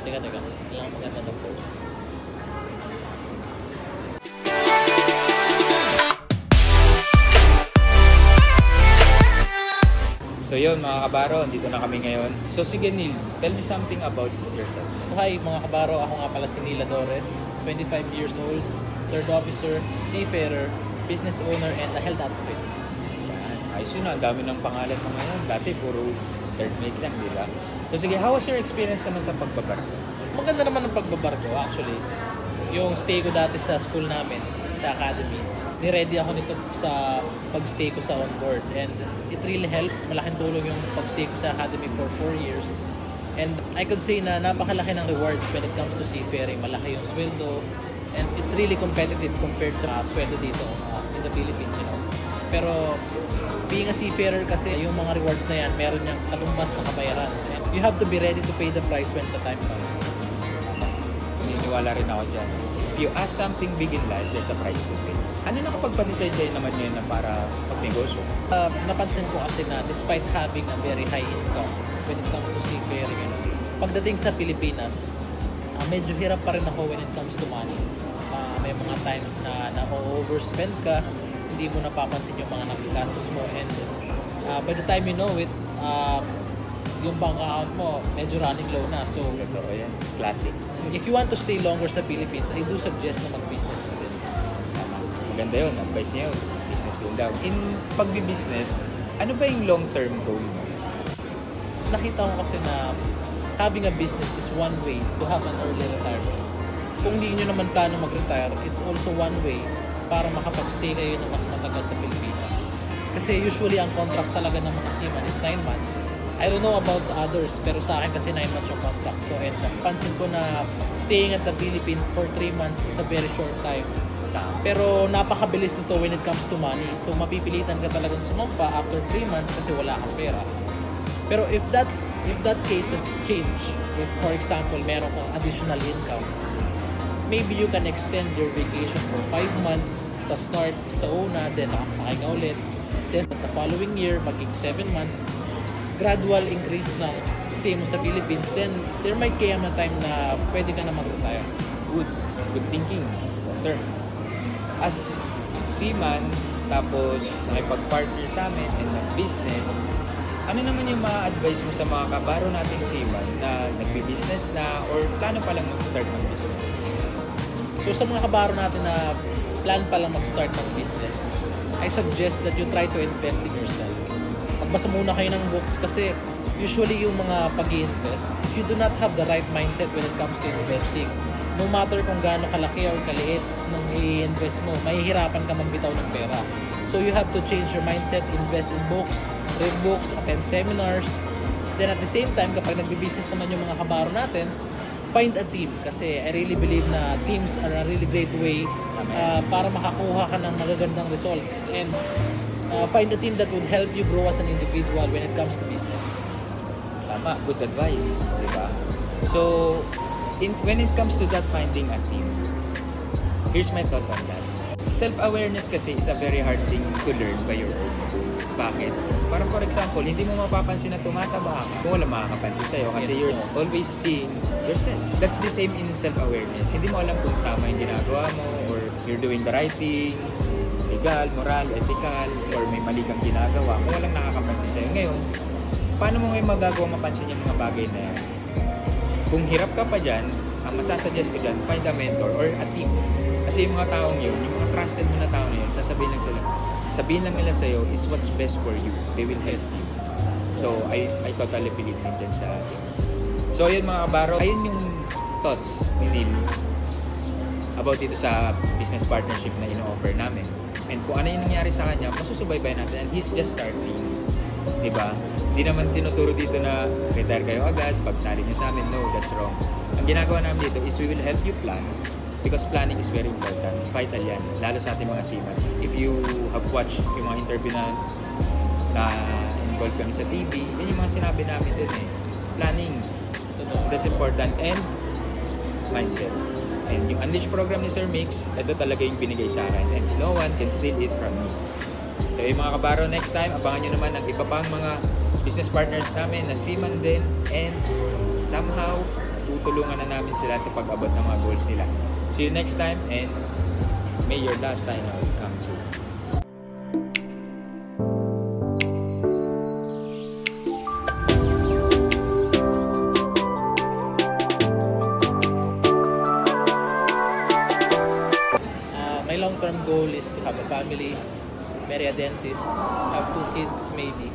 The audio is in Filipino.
Teka. Kailangan maganda ng post. So yun mga kabaro, dito na kami ngayon. So sige Neil, tell me something about yourself. Hi mga kabaro, ako nga pala si Neil Adores, 25 years old, third officer, seafarer, business owner, and a health advocate. Yan. Ayos yun, ang dami ng pangalan mo ngayon. Dati puro third mate lang, di ba? So sige, how was your experience naman sa pagbabarko? Maganda naman ang pagbabarko actually. Yung stay ko dati sa school namin, sa academy, ni-ready ako nito sa pag-stay ko sa onboard, and it really helped. Malaking tulong yung pag-stay ko sa academy for 4 years, and I could say na napakalaki ng rewards when it comes to seafaring. Malaki yung sweldo, and it's really competitive compared sa sweldo dito in the Philippines, you know. Pero being a seafarer kasi, yung mga rewards na yan, meron niyang katumbas na kabayaran, and you have to be ready to pay the price when the time comes. Naniniwala rin ako dyan. If you ask something big in life, there's a price to pay. Ano nakapagpa-decide sa'yo naman yun na para magnegosyo? Napansin ko kasi na despite having a very high income when it comes to seafaring, you know, pagdating sa Pilipinas, medyo hirap pa rin ako when it comes to money. May mga times na na-overspend ka, hindi mo napapansin yung mga nagigastos mo, and by the time you know it, yung bank account mo medyo running low na. So Totoo yan. Classic. if you want to stay longer sa Philippines, I do suggest na mag-business mo din. Tama. Maganda yun. Advice niya yun. Business din daw. In pagbi-business, ano ba yung long-term goal mo? Nakita ko kasi na having a business is one way to have an early retirement. Kung hindi nyo naman plano mag-retire, it's also one way para makapag-stay kayo ng mas matagal sa Pilipinas. Kasi usually ang contracts talaga ng mga seaman is 9 months. I don't know about others, pero sa akin kasi 9 months yung contract ko, and pansin ko na staying at the Philippines for 3 months is a very short time. Pero napakabilis nito when it comes to money. So mapipilitan ka talagang sumampa after 3 months kasi wala kang pera. Pero if that cases change, if for example meron kang additional income, maybe you can extend your vacation for 5 months sa start, sa una, then makakasakay ka ulit. Then the following year, maging 7 months, gradual increase ng stay mo sa Philippines, then there might come a time na pwede ka na mag-retire. Good thinking. Long term. As seaman, tapos nakipag-partner sa amin and business, ano naman yung ma-advise mo sa mga kabaro nating seaman na nagbi-business na or plano pa lang mag-start ng business? So sa mga kabaro natin na plan pa lang mag-start ng business, I suggest that you try to invest in yourself. Magbasa muna kayo ng books kasi usually yung mga pag-i-invest, if you do not have the right mindset when it comes to investing, no matter kung gaano kalaki or kaliit nung i-invest mo, mahihirapan ka magbitaw ng pera. So you have to change your mindset, invest in books, read books, attend seminars. Then at the same time, kapag nagbi-business naman yung mga kabaro natin, find a team, kasi I really believe na teams are a really great way para makakuha ka ng magagandang results, and find a team that would help you grow as an individual when it comes to business. Tama, good advice, di ba? So, when it comes to that finding a team, here's my thought on that. Self-awareness kasi is a very hard thing to learn by your own. Bakit? Parang for example, hindi mo mapapansin na tumataba ka kung wala makakapansin sa'yo kasi you're always seeing yourself. That's the same in self-awareness. Hindi mo alam kung tama yung ginagawa mo or you're doing the right thing, legal, moral, ethical, or may mali kang ginagawa kung walang nakakapansin sa'yo. Ngayon, paano mo ngayon magagawa mapansin yung mga bagay na yan? Kung hirap ka pa dyan, ang masasuggest ko dyan, find a mentor or a team. Kasi yung mga taong yun, yung mga trusted mo na tao na yun, sabihin lang nila sa'yo is what's best for you. They will help you. So, I totally believe din dyan sa atin. So, yun mga kabaro, ayun yung thoughts ni Neil about dito sa business partnership na ino-offer namin. And kung ano yung nangyari sa kanya, masusubaybay natin, and he's just starting. Diba? Hindi naman tinuturo dito na retire kayo agad, pagsali nyo sa amin. No, that's wrong. Ang ginagawa namin dito is we will help you plan, because planning is very important. Vital yan, lalo sa ating mga seaman. If you have watched yung mga interview na involved kami sa TV, yun yung mga sinabi namin dun eh. Planning, that's important, and mindset. And yung Unleash program ni Sir Mix, ito talaga yung binigay sa akin, and no one can steal it from me. So yung mga kabaro, next time, abangan nyo naman ang iba pang mga business partners namin na seaman din, and somehow tutulungan na namin sila sa pag-abot ng mga goals nila. See you next time, and may your last sign out come true. My long-term goal is to have a family, marry a dentist, have 2 kids maybe.